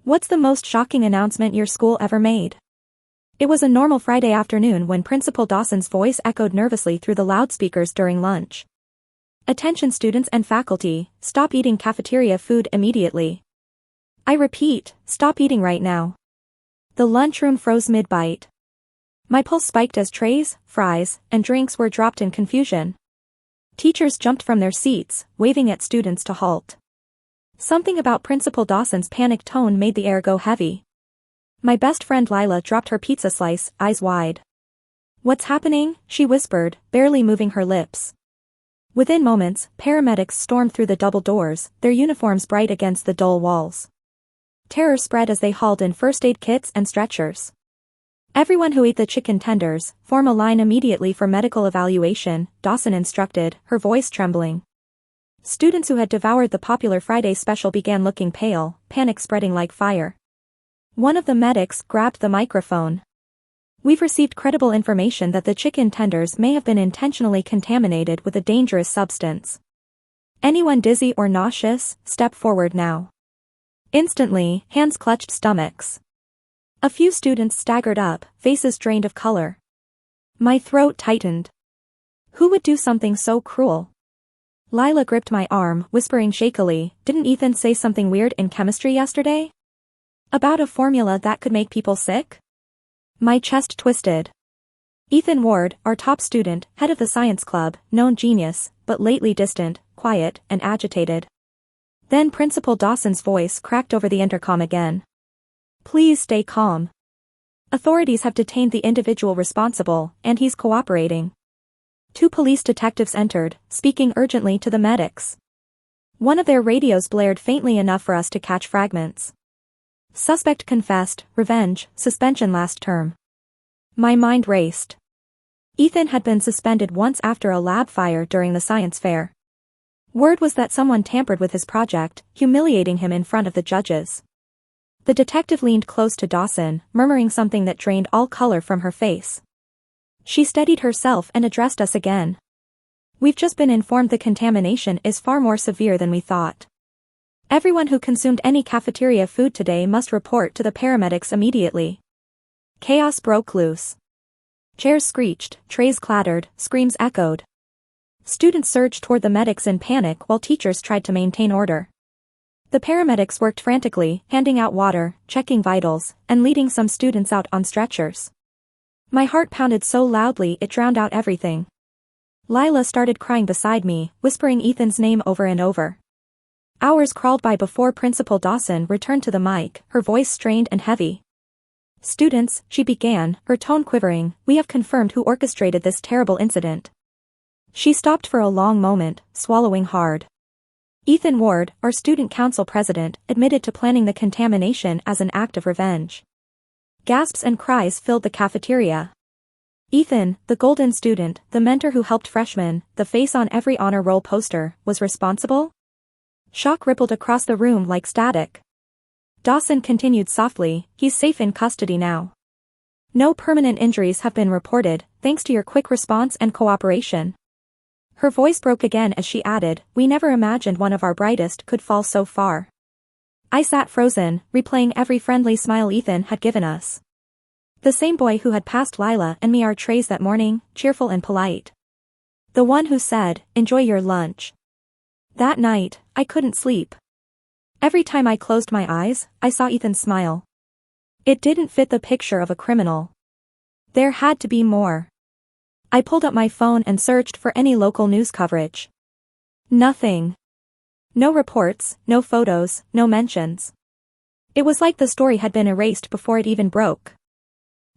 What's the most shocking announcement your school ever made? It was a normal Friday afternoon when Principal Dawson's voice echoed nervously through the loudspeakers during lunch. Attention students and faculty, stop eating cafeteria food immediately. I repeat, stop eating right now. The lunchroom froze mid-bite. My pulse spiked as trays, fries, and drinks were dropped in confusion. Teachers jumped from their seats, waving at students to halt. Something about Principal Dawson's panicked tone made the air go heavy. My best friend Lila dropped her pizza slice, eyes wide. "What's happening?" she whispered, barely moving her lips. Within moments, paramedics stormed through the double doors, their uniforms bright against the dull walls. Terror spread as they hauled in first aid kits and stretchers. "Everyone who ate the chicken tenders, form a line immediately for medical evaluation," Dawson instructed, her voice trembling. Students who had devoured the popular Friday special began looking pale, panic spreading like fire. One of the medics grabbed the microphone. "We've received credible information that the chicken tenders may have been intentionally contaminated with a dangerous substance. Anyone dizzy or nauseous, step forward now." Instantly, hands clutched stomachs. A few students staggered up, faces drained of color. My throat tightened. Who would do something so cruel? Lila gripped my arm, whispering shakily, "Didn't Ethan say something weird in chemistry yesterday? About a formula that could make people sick?" My chest twisted. Ethan Ward, our top student, head of the science club, known genius, but lately distant, quiet, and agitated. Then Principal Dawson's voice cracked over the intercom again. "Please stay calm. Authorities have detained the individual responsible, and he's cooperating." Two police detectives entered, speaking urgently to the medics. One of their radios blared faintly enough for us to catch fragments. "Suspect confessed, revenge, suspension last term." My mind raced. Ethan had been suspended once after a lab fire during the science fair. Word was that someone tampered with his project, humiliating him in front of the judges. The detective leaned close to Dawson, murmuring something that drained all color from her face. She steadied herself and addressed us again. "We've just been informed the contamination is far more severe than we thought. Everyone who consumed any cafeteria food today must report to the paramedics immediately." Chaos broke loose. Chairs screeched, trays clattered, screams echoed. Students surged toward the medics in panic while teachers tried to maintain order. The paramedics worked frantically, handing out water, checking vitals, and leading some students out on stretchers. My heart pounded so loudly it drowned out everything. Lila started crying beside me, whispering Ethan's name over and over. Hours crawled by before Principal Dawson returned to the mic, her voice strained and heavy. "Students," she began, her tone quivering, "we have confirmed who orchestrated this terrible incident." She stopped for a long moment, swallowing hard. Ethan Ward, our student council president, admitted to planning the contamination as an act of revenge. Gasps and cries filled the cafeteria. Ethan, the golden student, the mentor who helped freshmen, the face on every honor roll poster, was responsible? Shock rippled across the room like static. Dawson continued softly, "He's safe in custody now. No permanent injuries have been reported, thanks to your quick response and cooperation." Her voice broke again as she added, "We never imagined one of our brightest could fall so far." I sat frozen, replaying every friendly smile Ethan had given us. The same boy who had passed Lila and me our trays that morning, cheerful and polite. The one who said, "Enjoy your lunch." That night, I couldn't sleep. Every time I closed my eyes, I saw Ethan smile. It didn't fit the picture of a criminal. There had to be more. I pulled up my phone and searched for any local news coverage. Nothing. No reports, no photos, no mentions. It was like the story had been erased before it even broke.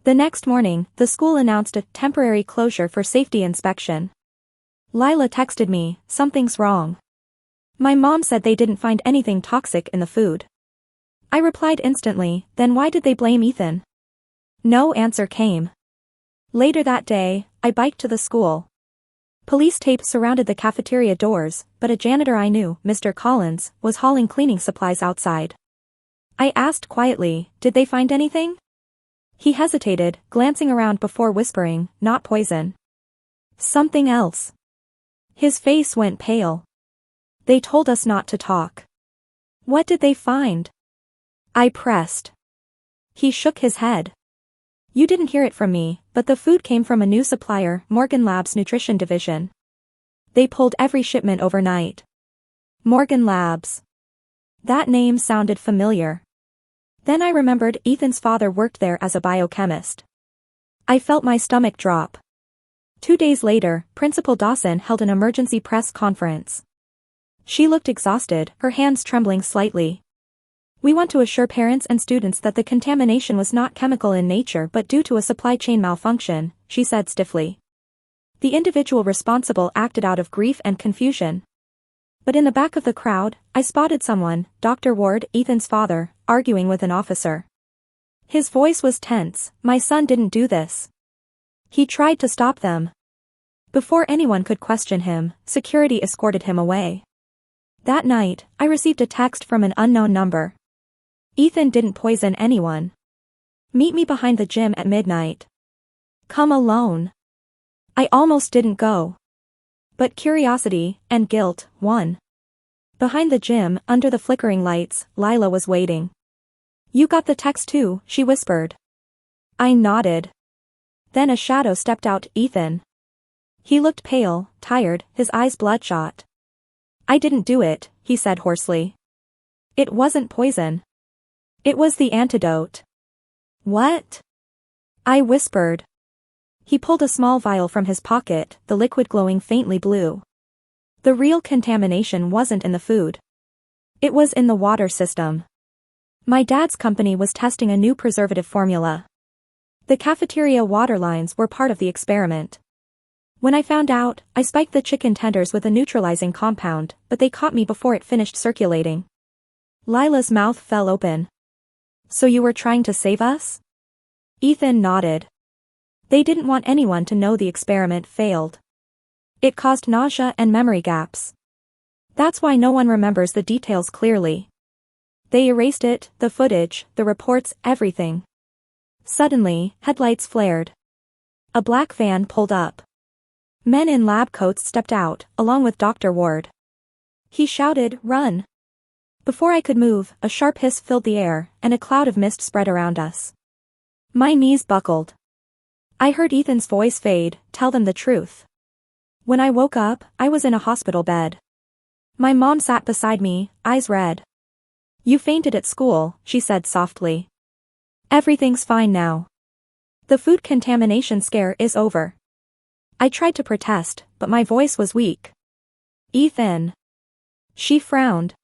The next morning, the school announced a temporary closure for safety inspection. Lila texted me, "Something's wrong." My mom said they didn't find anything toxic in the food. I replied instantly, "Then why did they blame Ethan?" No answer came. Later that day, I biked to the school. Police tape surrounded the cafeteria doors, but a janitor I knew, Mr. Collins, was hauling cleaning supplies outside. I asked quietly, "Did they find anything?" He hesitated, glancing around before whispering, "Not poison. Something else." His face went pale. "They told us not to talk." "What did they find?" I pressed. He shook his head. You didn't hear it from me, but the food came from a new supplier, Morgan Labs Nutrition Division. They pulled every shipment overnight. Morgan Labs. That name sounded familiar. Then I remembered Ethan's father worked there as a biochemist. I felt my stomach drop. 2 days later, Principal Dawson held an emergency press conference. She looked exhausted, her hands trembling slightly. We want to assure parents and students that the contamination was not chemical in nature but due to a supply chain malfunction, she said stiffly. The individual responsible acted out of grief and confusion. But in the back of the crowd, I spotted someone, Dr. Ward, Ethan's father, arguing with an officer. His voice was tense. My son didn't do this. He tried to stop them. Before anyone could question him, security escorted him away. That night, I received a text from an unknown number. Ethan didn't poison anyone. Meet me behind the gym at midnight. Come alone. I almost didn't go. But curiosity, and guilt, won. Behind the gym, under the flickering lights, Lila was waiting. You got the text too, she whispered. I nodded. Then a shadow stepped out, Ethan. He looked pale, tired, his eyes bloodshot. I didn't do it, he said hoarsely. It wasn't poison. It was the antidote. What? I whispered. He pulled a small vial from his pocket, the liquid glowing faintly blue. The real contamination wasn't in the food. It was in the water system. My dad's company was testing a new preservative formula. The cafeteria water lines were part of the experiment. When I found out, I spiked the chicken tenders with a neutralizing compound, but they caught me before it finished circulating. Lila's mouth fell open. So you were trying to save us? Ethan nodded. They didn't want anyone to know the experiment failed. It caused nausea and memory gaps. That's why no one remembers the details clearly. They erased it, the footage, the reports, everything. Suddenly, headlights flared. A black van pulled up. Men in lab coats stepped out, along with Dr. Ward. He shouted, "Run!" Before I could move, a sharp hiss filled the air, and a cloud of mist spread around us. My knees buckled. I heard Ethan's voice fade, "Tell them the truth." When I woke up, I was in a hospital bed. My mom sat beside me, eyes red. You fainted at school, she said softly. Everything's fine now. The food contamination scare is over. I tried to protest, but my voice was weak. Ethan. She frowned.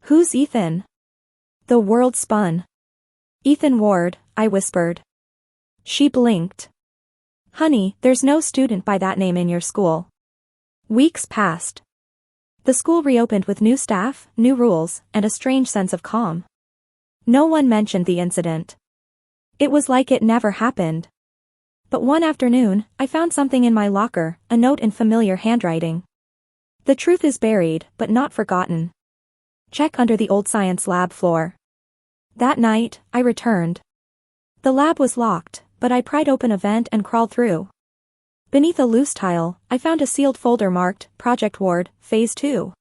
Who's Ethan? The world spun. Ethan Ward, I whispered. She blinked. Honey, there's no student by that name in your school. Weeks passed. The school reopened with new staff, new rules, and a strange sense of calm. No one mentioned the incident. It was like it never happened. But one afternoon, I found something in my locker, a note in familiar handwriting. The truth is buried, but not forgotten. Check under the old science lab floor. That night, I returned. The lab was locked, but I pried open a vent and crawled through. Beneath a loose tile, I found a sealed folder marked, Project Ward, Phase 2.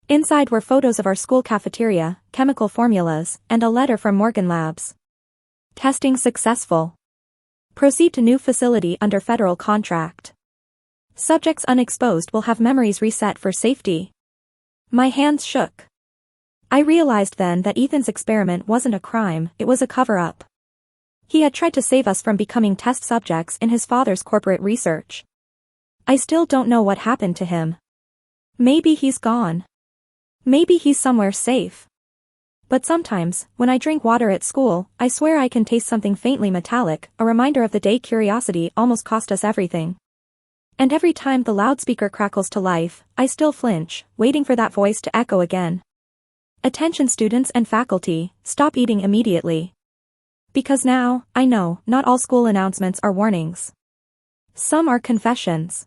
Inside were photos of our school cafeteria, chemical formulas, and a letter from Morgan Labs. Testing successful. Proceed to new facility under federal contract. Subjects unexposed will have memories reset for safety. My hands shook. I realized then that Ethan's experiment wasn't a crime, it was a cover-up. He had tried to save us from becoming test subjects in his father's corporate research. I still don't know what happened to him. Maybe he's gone. Maybe he's somewhere safe. But sometimes, when I drink water at school, I swear I can taste something faintly metallic, a reminder of the day curiosity almost cost us everything. And every time the loudspeaker crackles to life, I still flinch, waiting for that voice to echo again. Attention students and faculty, stop eating immediately. Because now, I know, not all school announcements are warnings. Some are confessions.